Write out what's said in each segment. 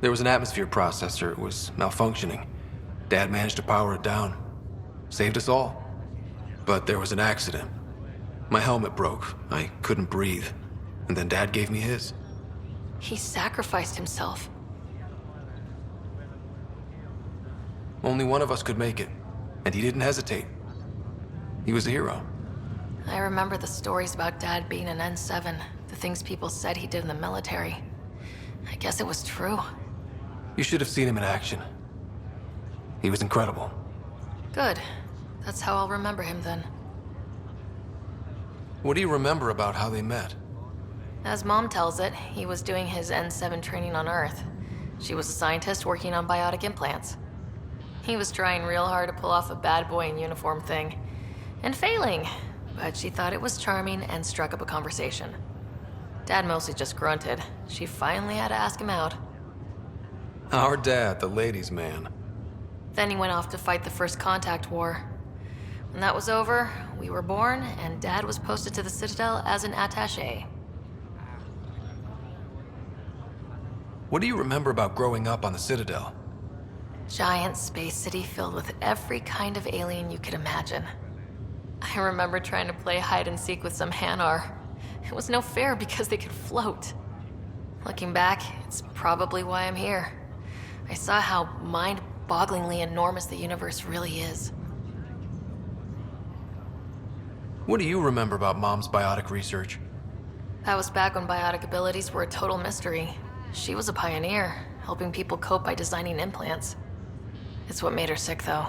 There was an atmosphere processor. It was malfunctioning. Dad managed to power it down. Saved us all. But there was an accident. My helmet broke. I couldn't breathe. And then Dad gave me his. He sacrificed himself. Only one of us could make it. And he didn't hesitate. He was a hero. I remember the stories about Dad being an N7, the things people said he did in the military. I guess it was true. You should have seen him in action. He was incredible. Good. That's how I'll remember him then. What do you remember about how they met? As Mom tells it, he was doing his N7 training on Earth. She was a scientist working on biotic implants. He was trying real hard to pull off a bad boy in uniform thing. And failing. But she thought it was charming and struck up a conversation. Dad mostly just grunted. She finally had to ask him out. Our dad, the ladies' man. Then he went off to fight the First Contact War. When that was over, we were born, and Dad was posted to the Citadel as an attaché. What do you remember about growing up on the Citadel? Giant space city filled with every kind of alien you could imagine. I remember trying to play hide and seek with some Hanar. It was no fair because they could float. Looking back, it's probably why I'm here. I saw how mind-bogglingly enormous the universe really is. What do you remember about Mom's biotic research? That was back when biotic abilities were a total mystery. She was a pioneer, helping people cope by designing implants. It's what made her sick, though.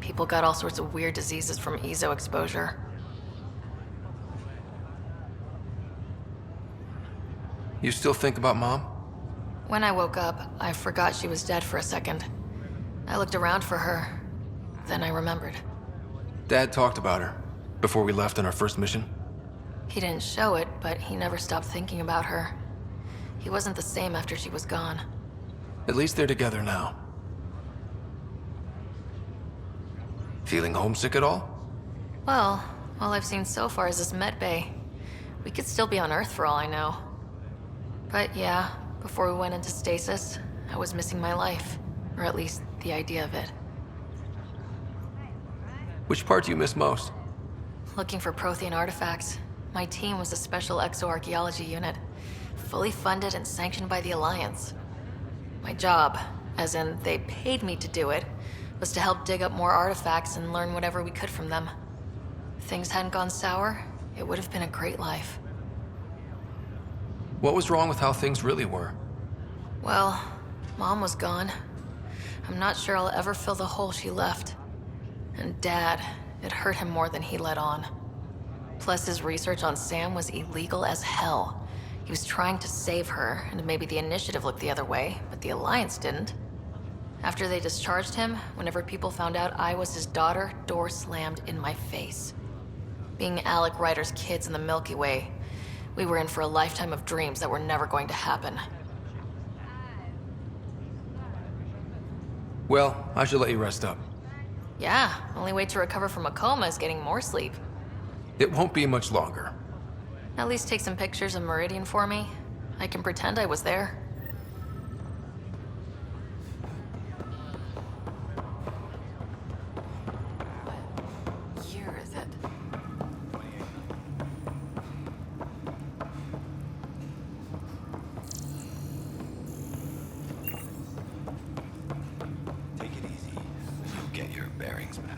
People got all sorts of weird diseases from EZO exposure. You still think about Mom? When I woke up, I forgot she was dead for a second. I looked around for her. Then I remembered. Dad talked about her before we left on our first mission. He didn't show it, but he never stopped thinking about her. He wasn't the same after she was gone. At least they're together now. Feeling homesick at all? Well, all I've seen so far is this med bay. We could still be on Earth for all I know. But yeah, before we went into stasis, I was missing my life. Or at least the idea of it. Which part do you miss most? Looking for Prothean artifacts. My team was a special exoarchaeology unit, fully funded and sanctioned by the Alliance. My job, as in they paid me to do it, was to help dig up more artifacts and learn whatever we could from them. If things hadn't gone sour, it would have been a great life. What was wrong with how things really were? Well, Mom was gone. I'm not sure I'll ever fill the hole she left. And Dad, it hurt him more than he let on. Plus, his research on Sam was illegal as hell. He was trying to save her, and maybe the Initiative looked the other way, but the Alliance didn't. After they discharged him, whenever people found out I was his daughter, door slammed in my face. Being Alec Ryder's kids in the Milky Way, we were in for a lifetime of dreams that were never going to happen. Well, I should let you rest up. Yeah, only way to recover from a coma is getting more sleep. It won't be much longer. At least take some pictures of Meridian for me. I can pretend I was there. What year is it? Take it easy. You'll get your bearings back.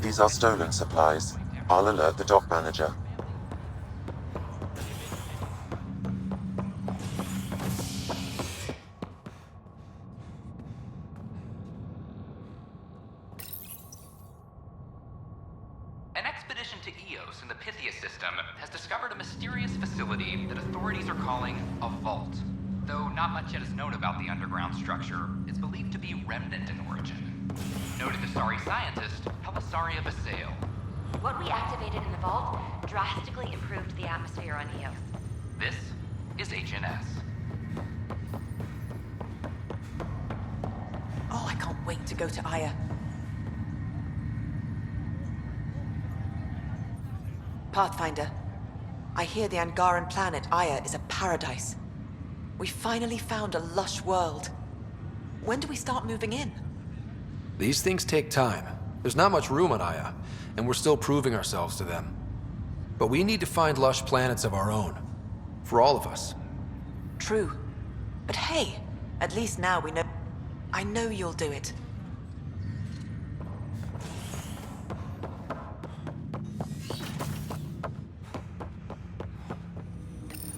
These are stolen supplies. I'll alert the dock manager. An expedition to Eos in the Pythia system has discovered a mysterious facility that authorities are calling a vault. Though not much yet is known about the underground structure, it's believed to be remnant in origin. Noted Asari scientist Helisaria Vasale. What we activated in the vault drastically improved the atmosphere on Eos. This is HNS. Oh, I can't wait to go to Aya. Pathfinder, I hear the Angaran planet Aya is a paradise. We finally found a lush world. When do we start moving in? These things take time. There's not much room on Aya, and we're still proving ourselves to them. But we need to find lush planets of our own. For all of us. True. But hey, at least now we know... I know you'll do it.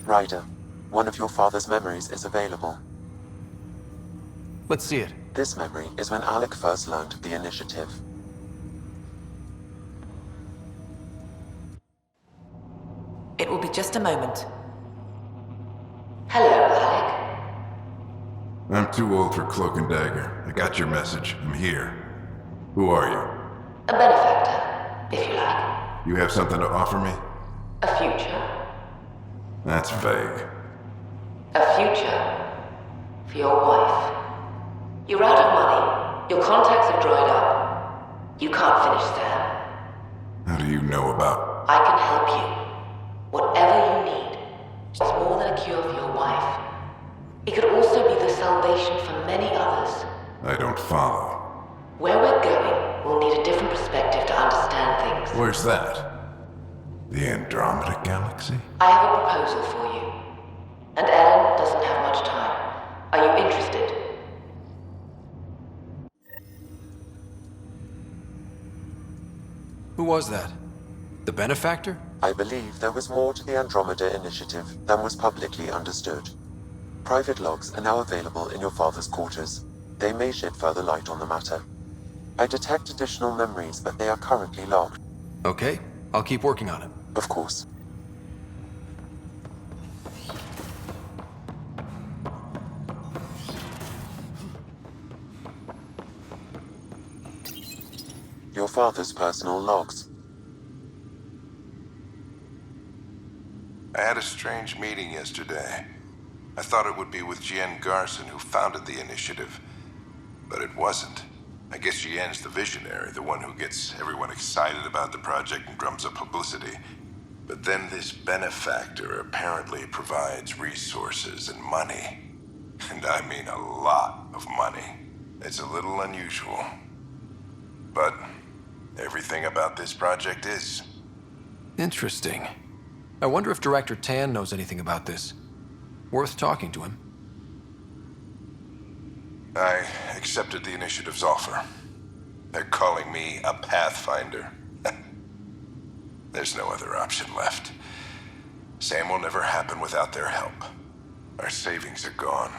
Ryder, one of your father's memories is available. Let's see it. This memory is when Alec first learned of the initiative. It will be just a moment. Hello, Alec. I'm too old for cloak and dagger. I got your message. I'm here. Who are you? A benefactor, if you like. You have something to offer me? A future. That's vague. A future. For your wife. You're out of money. Your contacts have dried up. You can't finish Sam. How do you know about... I can help you. Whatever you need. It's more than a cure for your wife. It could also be the salvation for many others. I don't follow. Where we're going, we'll need a different perspective to understand things. Where's that? The Andromeda Galaxy? I have a proposal for you. And Ellen doesn't have much time. Are you interested? Who was that? The benefactor? I believe there was more to the Andromeda initiative than was publicly understood. Private logs are now available in your father's quarters. They may shed further light on the matter. I detect additional memories, but they are currently logged. Okay, I'll keep working on it. Of course. Your father's personal logs. I had a strange meeting yesterday. I thought it would be with Jien Garson, who founded the initiative. But it wasn't. I guess Jien's the visionary, the one who gets everyone excited about the project and drums up publicity. But then this benefactor apparently provides resources and money. And I mean a lot of money. It's a little unusual. But everything about this project is. Interesting. I wonder if Director Tan knows anything about this. Worth talking to him. I accepted the initiative's offer. They're calling me a Pathfinder. There's no other option left. Sam will never happen without their help. Our savings are gone,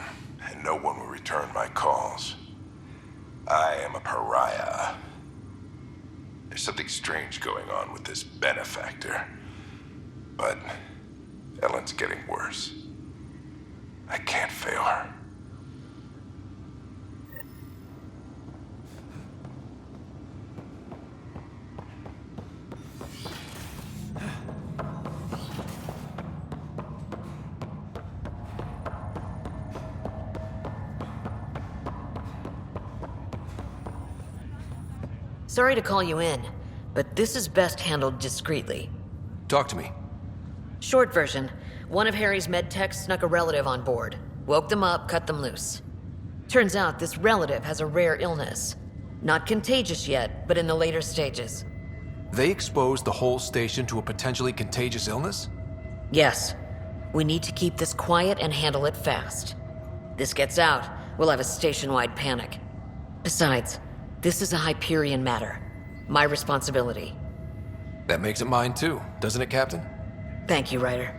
and no one will return my calls. I am a pariah. There's something strange going on with this benefactor. But Ellen's getting worse. I can't fail her. Sorry to call you in, but this is best handled discreetly. Talk to me. Short version, one of Harry's med techs snuck a relative on board. Woke them up, cut them loose. Turns out this relative has a rare illness. Not contagious yet, but in the later stages. They exposed the whole station to a potentially contagious illness? Yes. We need to keep this quiet and handle it fast. This gets out, we'll have a station-wide panic. Besides, this is a Hyperion matter. My responsibility. That makes it mine too, doesn't it, Captain? Thank you, Ryder.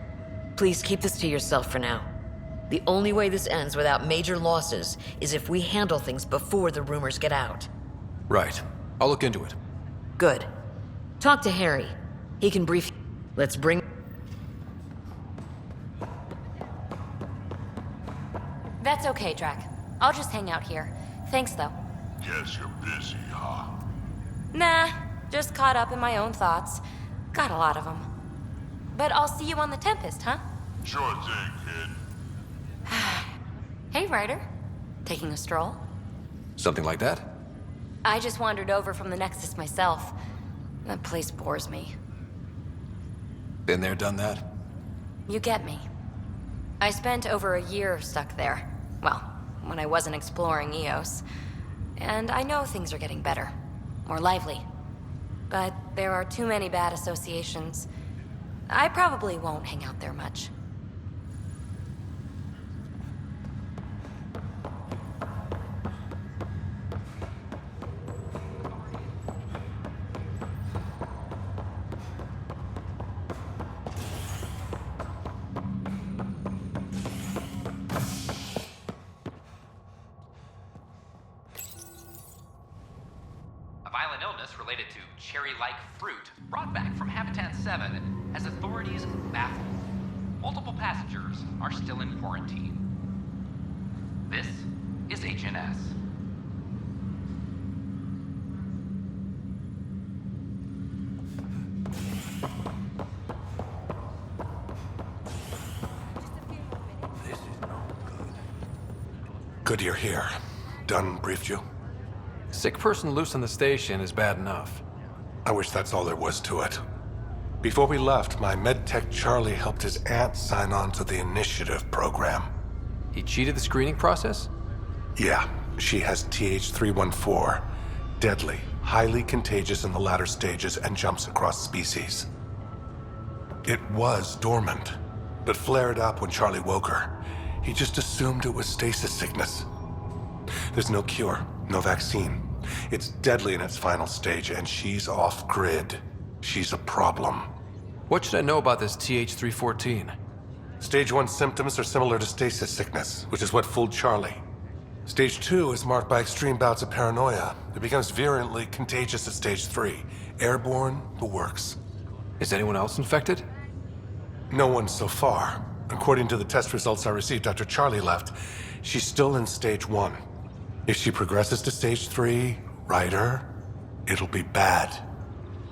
Please keep this to yourself for now. The only way this ends without major losses is if we handle things before the rumors get out. Right. I'll look into it. Good. Talk to Harry. He can brief... Let's bring... That's okay, Drac. I'll just hang out here. Thanks, though. Guess you're busy, huh? Nah, Just caught up in my own thoughts. Got a lot of them. But I'll see you on the Tempest, huh? Sure thing, kid. Hey, Ryder. Taking a stroll? Something like that? I just wandered over from the Nexus myself. That place bores me. Been there, done that? You get me. I spent over a year stuck there. Well, when I wasn't exploring Eos. And I know things are getting better. More lively. But there are too many bad associations. I probably won't hang out there much. A violent illness related to cherry-like fruit brought back from Habitat 7 has authorities baffled. Multiple passengers are still in quarantine. This is HNS. Good you're here. Dunn briefed you? Sick person loose on the station is bad enough. I wish that's all there was to it. Before we left, my medtech Charlie helped his aunt sign on to the initiative program. He cheated the screening process? Yeah, she has TH314. Deadly, highly contagious in the latter stages and jumps across species. It was dormant, but flared up when Charlie woke her. He just assumed it was stasis sickness. There's no cure, no vaccine. It's deadly in its final stage, and she's off-grid. She's a problem. What should I know about this TH314? Stage 1 symptoms are similar to stasis sickness, which is what fooled Charlie. Stage 2 is marked by extreme bouts of paranoia. It becomes virulently contagious at Stage 3. Airborne, the works. Is anyone else infected? No one so far. According to the test results I received after Charlie left, she's still in Stage 1. If she progresses to Stage 3, Ryder, it'll be bad.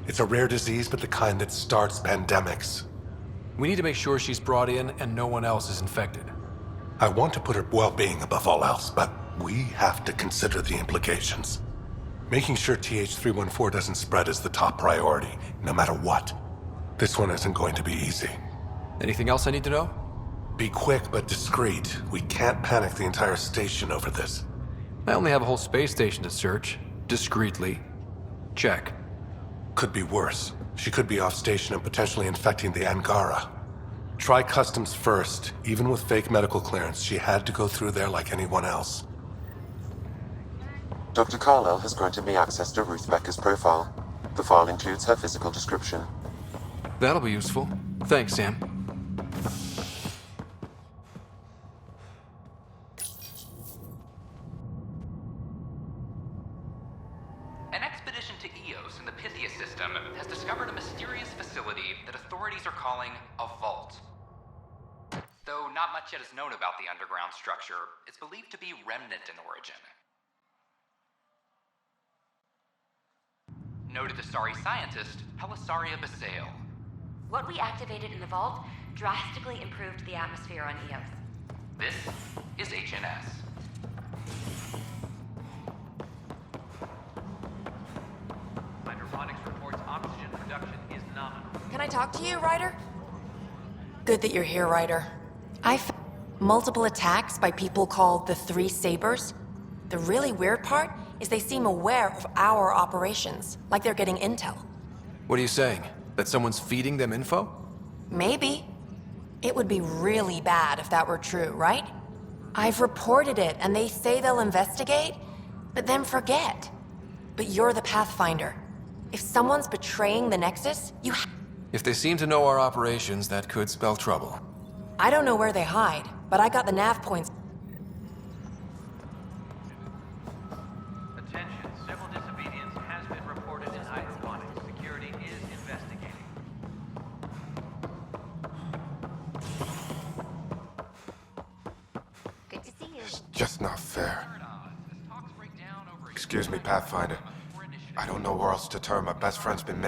It's a rare disease, but the kind that starts pandemics. We need to make sure she's brought in and no one else is infected. I want to put her well-being above all else, but we have to consider the implications. Making sure TH314 doesn't spread is the top priority, no matter what. This one isn't going to be easy. Anything else I need to know? Be quick but discreet. We can't panic the entire station over this. I only have a whole space station to search. Discreetly. Check. Could be worse. She could be off station and potentially infecting the Angara. Try customs first. Even with fake medical clearance, she had to go through there like anyone else. Dr. Carlyle has granted me access to Ruth Becker's profile. The file includes her physical description. That'll be useful. Thanks, Sam. An expedition to Eos in the Pythia system has discovered a mysterious facility that authorities are calling a vault. Though not much yet is known about the underground structure, it's believed to be remnant in origin. Noted Asari scientist, Helisaria Basale. What we activated in the vault drastically improved the atmosphere on Eos. This is HNS. Hydroponics reports oxygen production is nominal. Can I talk to you, Ryder? Good that you're here, Ryder. I found multiple attacks by people called the Three Sabers. The really weird part is they seem aware of our operations, like they're getting intel. What are you saying? That someone's feeding them info? Maybe. It would be really bad if that were true, right? I've reported it, and they say they'll investigate, but then forget. But you're the Pathfinder. If someone's betraying the Nexus, If they seem to know our operations, that could spell trouble. I don't know where they hide, but I got the nav points. Attention, civil disobedience has been reported in hydroponics. Security is investigating. Good to see you. Just not fair. Excuse me, Pathfinder. I don't don't know where else to turn. My best friend's been missing.